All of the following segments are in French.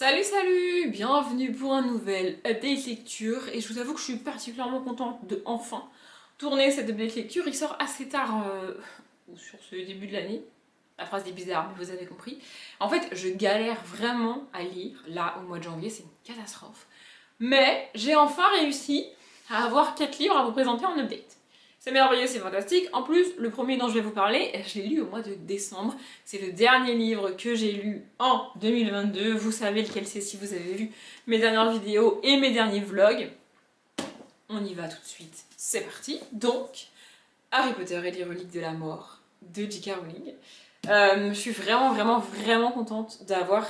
Salut salut, bienvenue pour un nouvel update lecture et je vous avoue que je suis particulièrement contente de enfin tourner cette update lecture. Il sort assez tard sur ce début de l'année. La phrase est bizarre mais vous avez compris. En fait je galère vraiment à lire là au mois de janvier, c'est une catastrophe. Mais j'ai enfin réussi à avoir 4 livres à vous présenter en update. C'est merveilleux, c'est fantastique. En plus, le premier dont je vais vous parler, je l'ai lu au mois de décembre. C'est le dernier livre que j'ai lu en 2022. Vous savez lequel c'est si vous avez vu mes dernières vidéos et mes derniers vlogs. On y va tout de suite. C'est parti. Donc, Harry Potter et les reliques de la mort de J.K. Rowling. Je suis vraiment contente d'avoir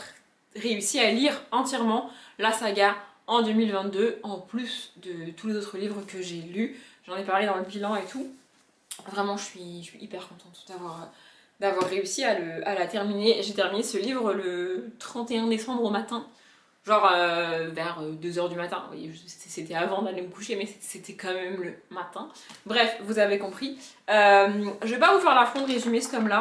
réussi à lire entièrement la saga en 2022, en plus de tous les autres livres que j'ai lus. J'en ai parlé dans le bilan et tout. Vraiment, je suis hyper contente d'avoir réussi à la terminer. J'ai terminé ce livre le 31 décembre au matin. Genre vers 2h du matin. Oui, c'était avant d'aller me coucher, mais c'était quand même le matin. Bref, vous avez compris. Je vais pas vous faire l'affront de résumer ce tome-là.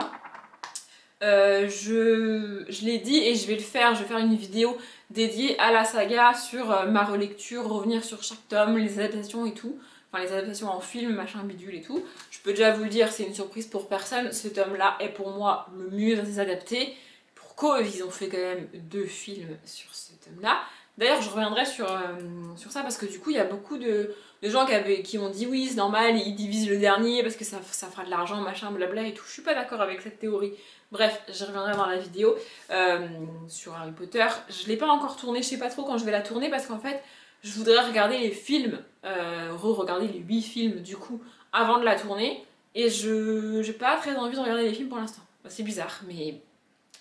Je l'ai dit et je vais le faire. Je vais faire une vidéo dédiée à la saga sur ma relecture, revenir sur chaque tome, les adaptations et tout. Enfin, les adaptations en film, machin, bidule et tout. Je peux déjà vous le dire, c'est une surprise pour personne. Ce tome-là est pour moi le mieux des adaptés. Pour cause, ils ont fait quand même 2 films sur ce tome-là. D'ailleurs, je reviendrai sur ça parce que du coup, il y a beaucoup de gens qui ont dit oui, c'est normal, ils divisent le dernier parce que ça fera de l'argent, machin, blabla et tout. Je suis pas d'accord avec cette théorie. Bref, j'y reviendrai dans la vidéo sur Harry Potter. Je l'ai pas encore tourné, je sais pas trop quand je vais la tourner parce qu'en fait, je voudrais regarder les films, re-regarder les 8 films du coup avant de la tourner. Et j'ai pas très envie de regarder les films pour l'instant. C'est bizarre, mais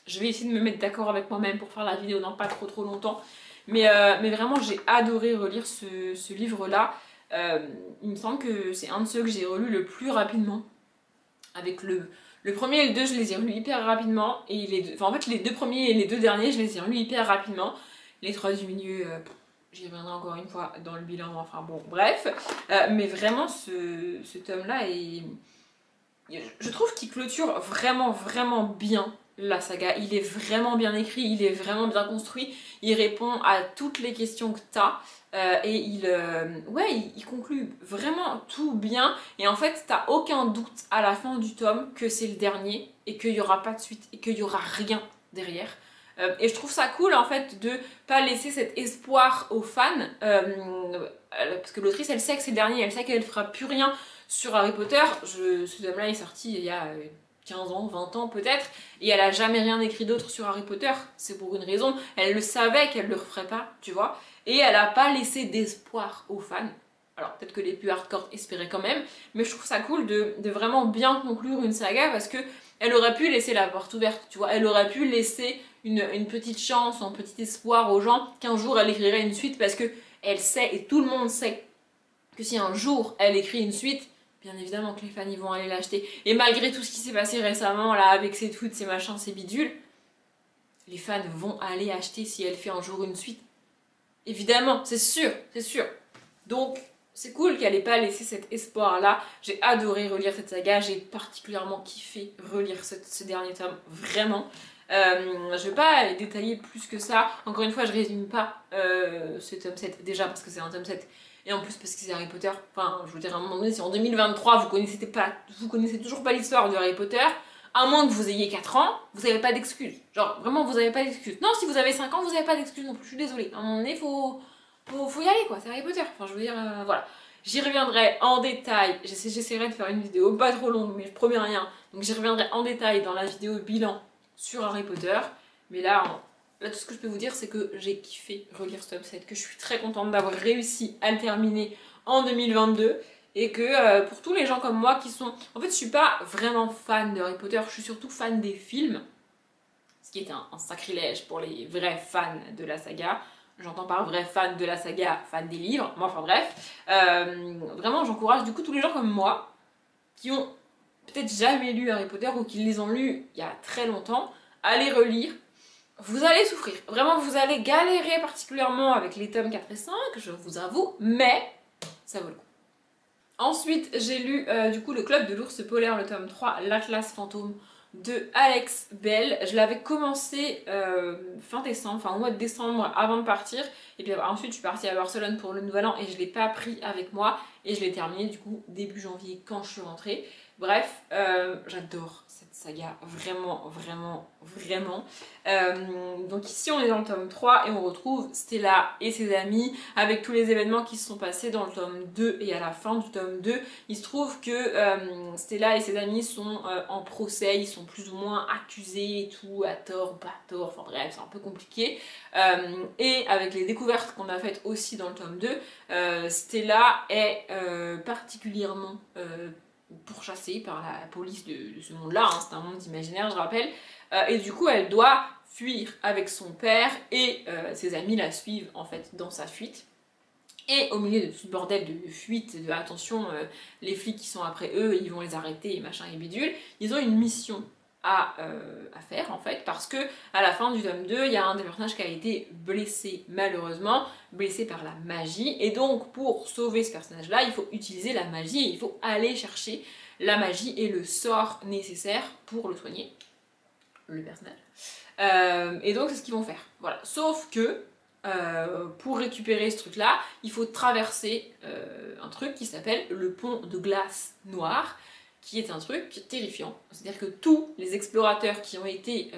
je vais essayer de me mettre d'accord avec moi-même pour faire la vidéo dans pas trop longtemps. Mais vraiment, j'ai adoré relire ce livre-là. Il me semble que c'est un de ceux que j'ai relu le plus rapidement. Avec le premier et le 2, je les ai relus hyper rapidement. Et en fait, les 2 premiers et les 2 derniers, je les ai relus hyper rapidement. Les 3 du milieu, j'y reviendrai encore une fois dans le bilan. Enfin bon, bref. Mais vraiment, ce tome-là, je trouve qu'il clôture vraiment bien la saga. Il est vraiment bien écrit, il est vraiment bien construit. Il répond à toutes les questions que t'as. Et il conclut vraiment tout bien. Et en fait, t'as aucun doute à la fin du tome que c'est le dernier et qu'il n'y aura pas de suite et qu'il n'y aura rien derrière. Et je trouve ça cool en fait de pas laisser cet espoir aux fans. Parce que l'autrice, elle sait que c'est le dernier, elle sait qu'elle fera plus rien sur Harry Potter. Ce tome-là est sorti il y a 15 ans, 20 ans peut-être, et elle a jamais rien écrit d'autre sur Harry Potter. C'est pour une raison, elle le savait qu'elle le referait pas, tu vois. Et elle a pas laissé d'espoir aux fans. Alors peut-être que les plus hardcore espéraient quand même, mais je trouve ça cool de vraiment bien conclure une saga parce que elle aurait pu laisser la porte ouverte, tu vois. Elle aurait pu laisser une petite chance, un petit espoir aux gens qu'un jour elle écrirait une suite parce que elle sait, et tout le monde sait, que si un jour elle écrit une suite, bien évidemment que les fans ils vont aller l'acheter. Et malgré tout ce qui s'est passé récemment là avec ses tweets, ses machins, ses bidules, les fans vont aller acheter si elle fait un jour une suite. Évidemment, c'est sûr, c'est sûr. Donc, c'est cool qu'elle ait pas laissé cet espoir-là. J'ai adoré relire cette saga, j'ai particulièrement kiffé relire ce dernier tome, vraiment. Je vais pas détailler plus que ça. Encore une fois, je résume pas ce tome 7, déjà parce que c'est un tome 7. Et en plus parce que c'est Harry Potter. Enfin, je veux dire, à un moment donné, si en 2023, vous connaissez toujours pas l'histoire de Harry Potter, à moins que vous ayez 4 ans, vous avez pas d'excuses. Genre, vraiment, vous avez pas d'excuses. Non, si vous avez 5 ans, vous avez pas d'excuses non plus, je suis désolée. À un moment donné, faut y aller, quoi, c'est Harry Potter. Enfin, je veux dire, voilà. J'y reviendrai en détail, j'essaierai de faire une vidéo pas trop longue, mais je promets rien. Donc j'y reviendrai en détail dans la vidéo bilan sur Harry Potter. Mais là, tout ce que je peux vous dire, c'est que j'ai kiffé relire ce tome 7, que je suis très contente d'avoir réussi à le terminer en 2022. Et que pour tous les gens comme moi qui sont... En fait, je suis pas vraiment fan de Harry Potter, je suis surtout fan des films. Ce qui est un sacrilège pour les vrais fans de la saga. J'entends par vrais fans de la saga, fans des livres. Mais enfin bref. Vraiment, j'encourage du coup tous les gens comme moi qui ont peut-être jamais lu Harry Potter ou qui les ont lus il y a très longtemps, à les relire. Vous allez souffrir. Vraiment, vous allez galérer particulièrement avec les tomes 4 et 5, je vous avoue. Mais ça vaut le coup. Ensuite, j'ai lu du coup le Club de l'ours polaire, le tome 3, l'Atlas fantôme de Alex Bell. Je l'avais commencé fin décembre, enfin au mois de décembre avant de partir. Et puis ensuite je suis partie à Barcelone pour le nouvel an et je l'ai pas pris avec moi. Et je l'ai terminé du coup début janvier quand je suis rentrée. Bref, j'adore cette saga, vraiment, vraiment, vraiment. Donc ici on est dans le tome 3 et on retrouve Stella et ses amis avec tous les événements qui se sont passés dans le tome 2 et à la fin du tome 2. Il se trouve que Stella et ses amis sont en procès, ils sont plus ou moins accusés et tout, à tort ou pas à tort, enfin bref, c'est un peu compliqué. Et avec les découvertes qu'on a faites aussi dans le tome 2, Stella est particulièrement pourchassée par la police de ce monde-là, hein, c'est un monde imaginaire je rappelle, et du coup elle doit fuir avec son père et ses amis la suivent en fait dans sa fuite. Et au milieu de tout ce bordel de fuite, de attention, les flics qui sont après eux, ils vont les arrêter et machin et bidule, ils ont une mission à faire en fait, parce que à la fin du tome 2, il y a un des personnages qui a été blessé malheureusement, blessé par la magie, et donc pour sauver ce personnage là, il faut utiliser la magie et il faut aller chercher la magie et le sort nécessaire pour le soigner, le personnage. Et donc c'est ce qu'ils vont faire, voilà. Sauf que pour récupérer ce truc là, il faut traverser un truc qui s'appelle le pont de glace noire, qui est un truc terrifiant. C'est-à-dire que tous les explorateurs qui ont été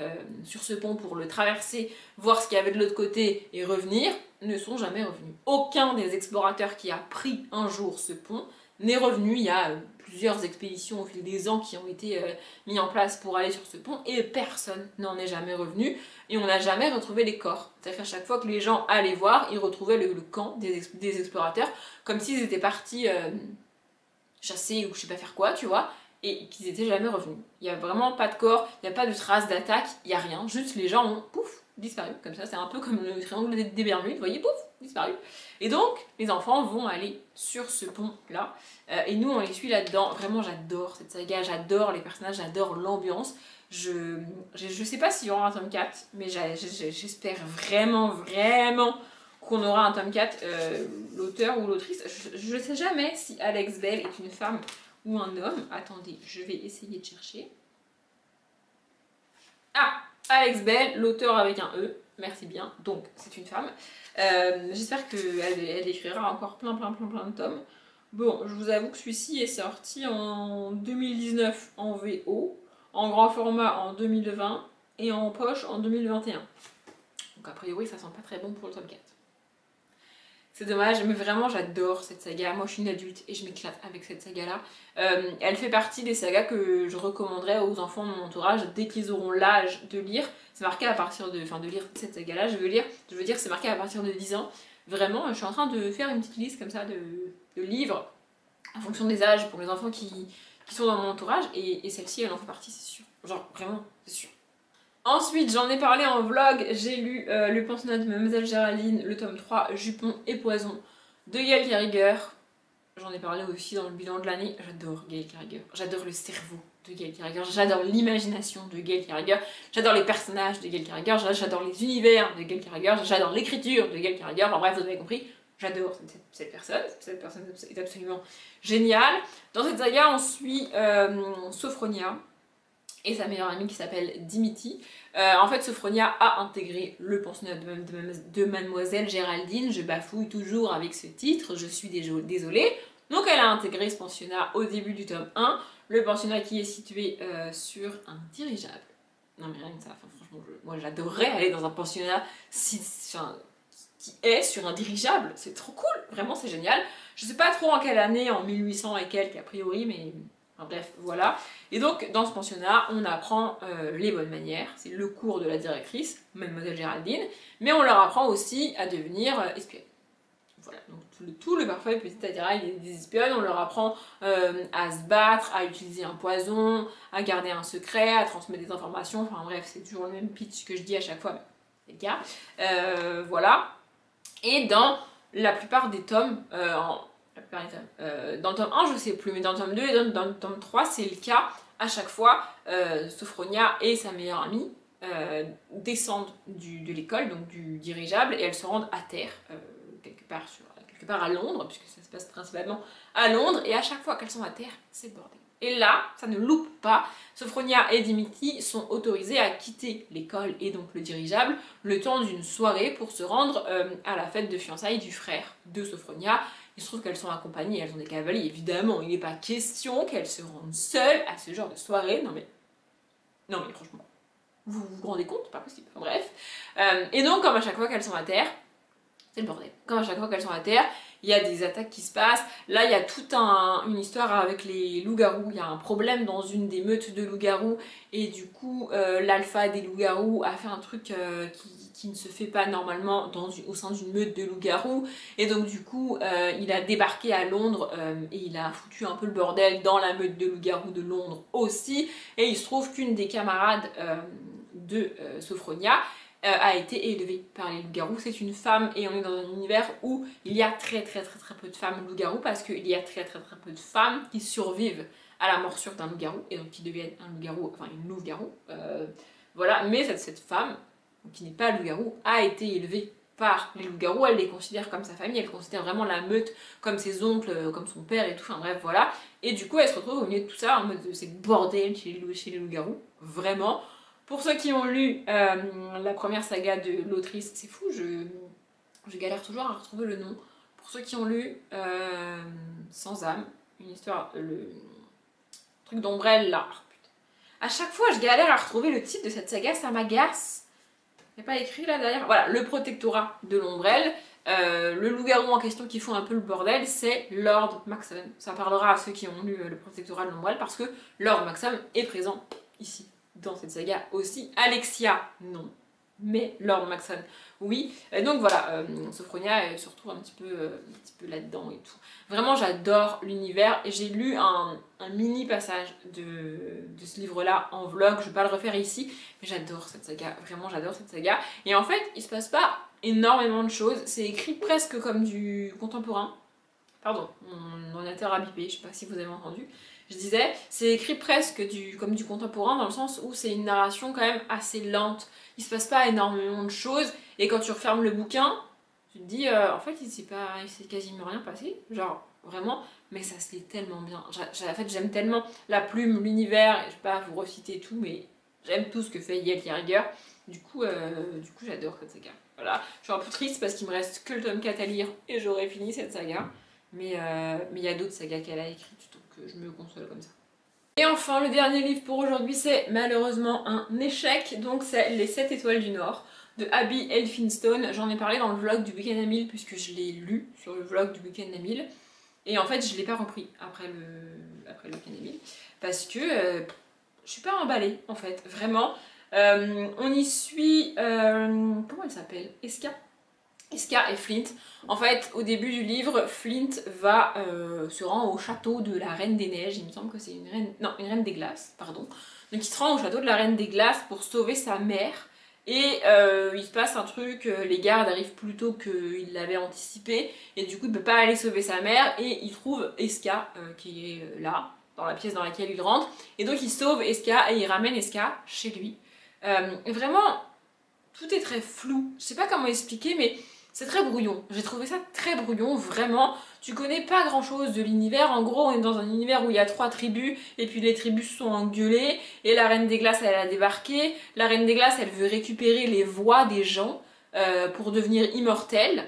sur ce pont pour le traverser, voir ce qu'il y avait de l'autre côté et revenir, ne sont jamais revenus. Aucun des explorateurs qui a pris un jour ce pont n'est revenu. Il y a plusieurs expéditions au fil des ans qui ont été mis en place pour aller sur ce pont et personne n'en est jamais revenu et on n'a jamais retrouvé les corps. C'est-à-dire qu'à chaque fois que les gens allaient voir, ils retrouvaient le camp des explorateurs comme s'ils étaient partis chasser ou je sais pas faire quoi, tu vois, et qu'ils étaient jamais revenus. Il n'y a vraiment pas de corps, il n'y a pas de traces d'attaque, il n'y a rien, juste les gens ont pouf, disparu, comme ça, c'est un peu comme le triangle des Bermudes, vous voyez, pouf, disparu. Et donc, les enfants vont aller sur ce pont-là, et nous on les suit là-dedans. Vraiment, j'adore cette saga, j'adore les personnages, j'adore l'ambiance. Je sais pas s'il y aura un tome 4, mais j'espère vraiment, vraiment qu'on aura un tome 4, l'auteur ou l'autrice. Je sais jamais si Alex Bell est une femme ou un homme. Attendez, je vais essayer de chercher. Ah, Alex Bell, l'auteur avec un E, merci bien, donc c'est une femme. J'espère qu'elle écrira encore plein de tomes. Bon, je vous avoue que celui-ci est sorti en 2019 en VO, en grand format en 2020 et en poche en 2021. Donc a priori ça sent pas très bon pour le tome 4. C'est dommage, mais vraiment j'adore cette saga. Moi je suis une adulte et je m'éclate avec cette saga-là. Elle fait partie des sagas que je recommanderais aux enfants de mon entourage dès qu'ils auront l'âge de lire. C'est marqué à partir de... Enfin de lire cette saga-là, je veux dire c'est marqué à partir de 10 ans. Vraiment, je suis en train de faire une petite liste comme ça de livres en fonction des âges pour les enfants qui sont dans mon entourage. Et celle-ci, elle en fait partie, c'est sûr. Genre, vraiment, c'est sûr. Ensuite, j'en ai parlé en vlog, j'ai lu Le pensionnat de Mademoiselle Géraldine, le tome 3, Jupon et Poison, de Gail Carriger. J'en ai parlé aussi dans le bilan de l'année. J'adore Gail Carriger, j'adore le cerveau de Gail Carriger, j'adore l'imagination de Gail Carriger, j'adore les personnages de Gail Carriger, j'adore les univers de Gail Carriger, j'adore l'écriture de Gail Carriger, enfin bref, vous avez compris. J'adore cette personne est absolument géniale. Dans cette saga, on suit Sophronia et sa meilleure amie qui s'appelle Dimity. En fait, Sophronia a intégré le pensionnat de Mademoiselle Géraldine. Je bafouille toujours avec ce titre, je suis désolée. Donc elle a intégré ce pensionnat au début du tome 1. Le pensionnat qui est situé sur un dirigeable. Non mais rien que ça, enfin, franchement, moi j'adorerais aller dans un pensionnat qui est sur un dirigeable. C'est trop cool, vraiment c'est génial. Je sais pas trop en quelle année, en 1800 et quelques a priori, mais... Enfin, bref, voilà. Et donc, dans ce pensionnat, on apprend les bonnes manières. C'est le cours de la directrice, Mademoiselle Géraldine. Mais on leur apprend aussi à devenir espionnes. Voilà, donc tout le parfait petit attirail des espionnes. On leur apprend à se battre, à utiliser un poison, à garder un secret, à transmettre des informations. Enfin bref, c'est toujours le même pitch que je dis à chaque fois, mais c'est le cas. Voilà. Et dans la plupart des tomes, dans le tome 1 je sais plus, mais dans le tome 2 et dans le tome 3 c'est le cas. À chaque fois Sophronia et sa meilleure amie descendent de l'école, donc du dirigeable, et elles se rendent à terre quelque part à Londres, puisque ça se passe principalement à Londres, et à chaque fois qu'elles sont à terre c'est le bordel. Et là, ça ne loupe pas. Sophronia et Dimitri sont autorisés à quitter l'école et donc le dirigeable le temps d'une soirée pour se rendre à la fête de fiançailles du frère de Sophronia. Il se trouve qu'elles sont accompagnées, elles ont des cavaliers, évidemment, il n'est pas question qu'elles se rendent seules à ce genre de soirée. Non mais franchement, vous vous rendez compte? Pas possible. Bref. Et donc, comme à chaque fois qu'elles sont à terre, c'est le bordel. Comme à chaque fois qu'elles sont à terre, il y a des attaques qui se passent. Là, il y a toute une histoire avec les loups-garous. Il y a un problème dans une des meutes de loups-garous. Et du coup, l'alpha des loups-garous a fait un truc qui ne se fait pas normalement au sein d'une meute de loups-garous. Et donc, du coup, il a débarqué à Londres et il a foutu un peu le bordel dans la meute de loups-garous de Londres aussi. Et il se trouve qu'une des camarades de Sophronia a été élevée par les loups-garous. C'est une femme et on est dans un univers où il y a très peu de femmes loups-garous parce qu'il y a très peu de femmes qui survivent à la morsure d'un loup-garou et donc qui deviennent un loup-garou, enfin une loup-garou. Voilà, mais cette femme, qui n'est pas loup-garou, a été élevée par les loups-garous, elle les considère comme sa famille, elle considère vraiment la meute comme ses oncles, comme son père et tout, enfin bref, voilà. Et du coup, elle se retrouve au milieu de tout ça en mode c'est bordel chez les loups-garous, vraiment. Pour ceux qui ont lu la première saga de l'autrice, c'est fou, je galère toujours à retrouver le nom. Pour ceux qui ont lu Sans âme, une histoire, le truc d'ombrelle là. Oh, putain. À chaque fois, je galère à retrouver le titre de cette saga, ça m'agace. Il n'y a pas écrit là derrière. Voilà, le protectorat de l'ombrelle. Le loup-garou en question qui font un peu le bordel, c'est Lord Maxon. Ça parlera à ceux qui ont lu le protectorat de l'ombrelle parce que Lord Maxon est présent ici. Dans cette saga aussi. Alexia, non. Mais Lord Maxon, oui. Et donc voilà, Sophronia se retrouve un petit peu là-dedans et tout. Vraiment, j'adore l'univers. Et j'ai lu un mini passage de ce livre-là en vlog. Je ne vais pas le refaire ici. Mais j'adore cette saga. Vraiment, j'adore cette saga. Et en fait, il se passe pas énormément de choses. C'est écrit presque comme du contemporain. Pardon, mon ordinateur a bipé. Je ne sais pas si vous avez entendu. Je disais, c'est écrit presque comme du contemporain dans le sens où c'est une narration quand même assez lente. Il se passe pas énormément de choses et quand tu refermes le bouquin, tu te dis en fait il s'est quasiment rien passé, genre vraiment, mais ça se lit tellement bien. En fait j'aime tellement la plume, l'univers, je vais pas vous reciter tout, mais j'aime tout ce que fait Yael Yarriger. Du coup j'adore cette saga. Voilà, je suis un peu triste parce qu'il me reste que le tome 4 à lire et j'aurais fini cette saga. Mais il y a d'autres sagas qu'elle a écrites, donc je me console comme ça. Et enfin, le dernier livre pour aujourd'hui, c'est malheureusement un échec, donc c'est Les 7 étoiles du Nord de Abby Elphinstone. J'en ai parlé dans le vlog du week-end à 1000 puisque je l'ai lu sur le vlog du week-end à 1000. Et en fait, je ne l'ai pas repris après le week-end à 1000 parce que je suis pas emballée en fait, vraiment. On y suit, comment elle s'appelle? Eska et Flint. En fait, au début du livre, Flint va se rend au château de la Reine des Neiges. Il me semble que c'est une reine des glaces, pardon. Donc il se rend au château de la Reine des Glaces pour sauver sa mère. Et il se passe un truc, les gardes arrivent plus tôt qu'il l'avait anticipé. Et du coup, il ne peut pas aller sauver sa mère. Et il trouve Eska qui est là, dans la pièce dans laquelle il rentre. Et donc il sauve Eska et il ramène Eska chez lui. Et vraiment, tout est très flou. Je sais pas comment expliquer, mais c'est très brouillon. J'ai trouvé ça très brouillon, vraiment. Tu connais pas grand chose de l'univers. En gros, on est dans un univers où il y a 3 tribus, et puis les tribus se sont engueulées, et la Reine des Glaces, elle a débarqué. La Reine des Glaces, elle veut récupérer les voix des gens pour devenir immortelle.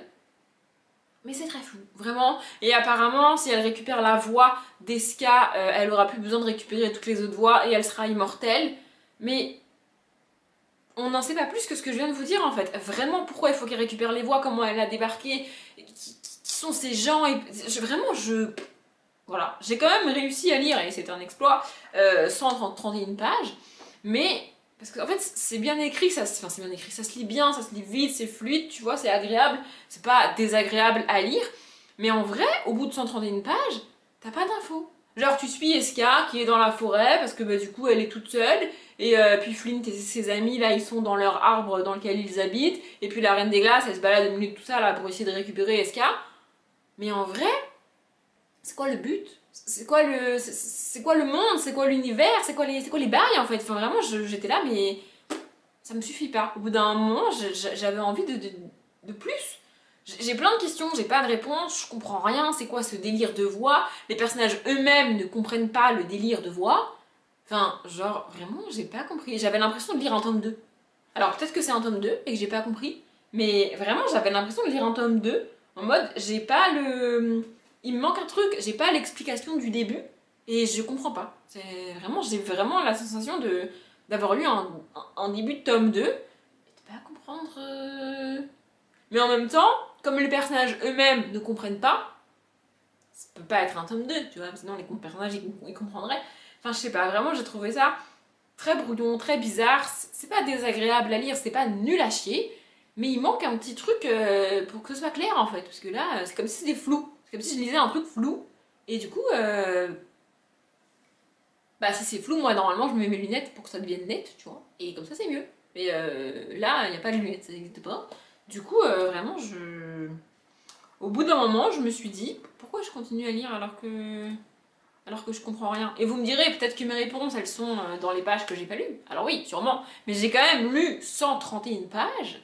Mais c'est très flou, vraiment. Et apparemment, si elle récupère la voix d'Eska, elle aura plus besoin de récupérer toutes les autres voix, et elle sera immortelle. Mais on n'en sait pas plus que ce que je viens de vous dire en fait. Vraiment, pourquoi il faut qu'elle récupère les voix, comment elle a débarqué, qui sont ces gens, et voilà. J'ai quand même réussi à lire, et c'est un exploit, 131 pages, mais, parce qu'en fait c'est bien écrit, c'est bien écrit, ça se lit bien, ça se lit vite, c'est fluide, tu vois, c'est agréable, c'est pas désagréable à lire, mais en vrai, au bout de 131 pages, t'as pas d'infos. Genre tu suis Eska qui est dans la forêt parce que bah, du coup elle est toute seule et puis Flint et ses amis là ils sont dans leur arbre dans lequel ils habitent et puis la Reine des Glaces elle se balade au milieu de tout ça là pour essayer de récupérer Eska. Mais en vrai, c'est quoi le but? C'est quoi le monde? C'est quoi l'univers? C'est quoi les bails en fait? Enfin vraiment j'étais là mais ça me suffit pas. Au bout d'un moment j'avais envie de plus. J'ai plein de questions, j'ai pas de réponse, je comprends rien, c'est quoi ce délire de voix? Les personnages eux-mêmes ne comprennent pas le délire de voix. Enfin, genre, vraiment, j'ai pas compris. J'avais l'impression de lire un tome 2. Alors peut-être que c'est un tome 2 et que j'ai pas compris, mais vraiment, j'avais l'impression de lire un tome 2 en mode, j'ai pas le... Il me manque un truc, j'ai pas l'explication du début et je comprends pas. J'ai vraiment la sensation d'avoir lu un début de tome 2 et de pas comprendre... Mais en même temps, comme les personnages eux-mêmes ne comprennent pas, ça peut pas être un tome 2, tu vois, sinon les personnages ils comprendraient. Enfin, je sais pas, vraiment j'ai trouvé ça très brouillon, très bizarre. C'est pas désagréable à lire, c'est pas nul à chier, mais il manque un petit truc pour que ce soit clair en fait, parce que là, c'est comme si c'était flou. C'est comme si je lisais un truc flou, et du coup, bah si c'est flou, moi normalement je me mets mes lunettes pour que ça devienne net, tu vois, et comme ça c'est mieux. Mais là, il n'y a pas de lunettes, ça n'existe pas. Du coup, vraiment, au bout d'un moment, je me suis dit, pourquoi je continue à lire alors que je comprends rien? Et vous me direz, peut-être que mes réponses, elles sont dans les pages que j'ai pas lues. Alors oui, sûrement. Mais j'ai quand même lu 131 pages,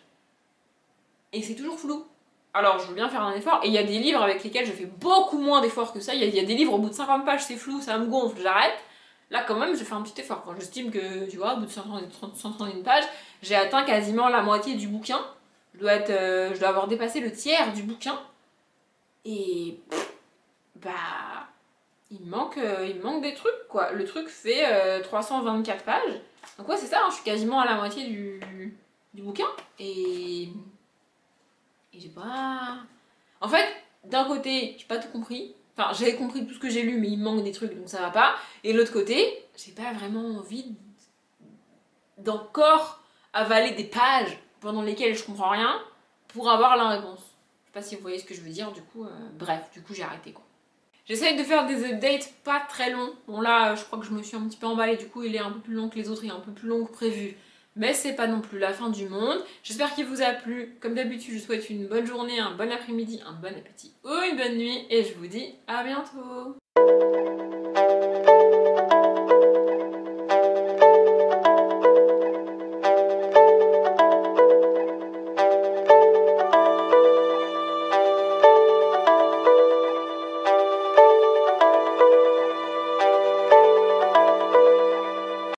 et c'est toujours flou. Alors, je veux bien faire un effort, et il y a des livres avec lesquels je fais beaucoup moins d'efforts que ça. Il y a des livres, au bout de 50 pages, c'est flou, ça me gonfle, j'arrête. Là, quand même, je fais un petit effort. Enfin, j'estime que, tu vois, au bout de 131 pages, j'ai atteint quasiment la moitié du bouquin. Je dois avoir dépassé le tiers du bouquin. Et bah, il me manque des trucs, quoi. Le truc fait 324 pages. Donc ouais, c'est ça, hein, je suis quasiment à la moitié du bouquin. Et j'ai pas... En fait, d'un côté, j'ai pas tout compris. Enfin, j'avais compris tout ce que j'ai lu, mais il me manque des trucs, donc ça va pas. Et de l'autre côté, j'ai pas vraiment envie d'encore avaler des pages pendant lesquelles je comprends rien pour avoir la réponse. Je sais pas si vous voyez ce que je veux dire, du coup, bref, du coup j'ai arrêté quoi. J'essaye de faire des updates pas très longs. Bon là, je crois que je me suis un petit peu emballée, du coup il est un peu plus long que les autres, il est un peu plus long que prévu. Mais c'est pas non plus la fin du monde. J'espère qu'il vous a plu. Comme d'habitude, je vous souhaite une bonne journée, un bon après-midi, un bon appétit ou une bonne nuit. Et je vous dis à bientôt.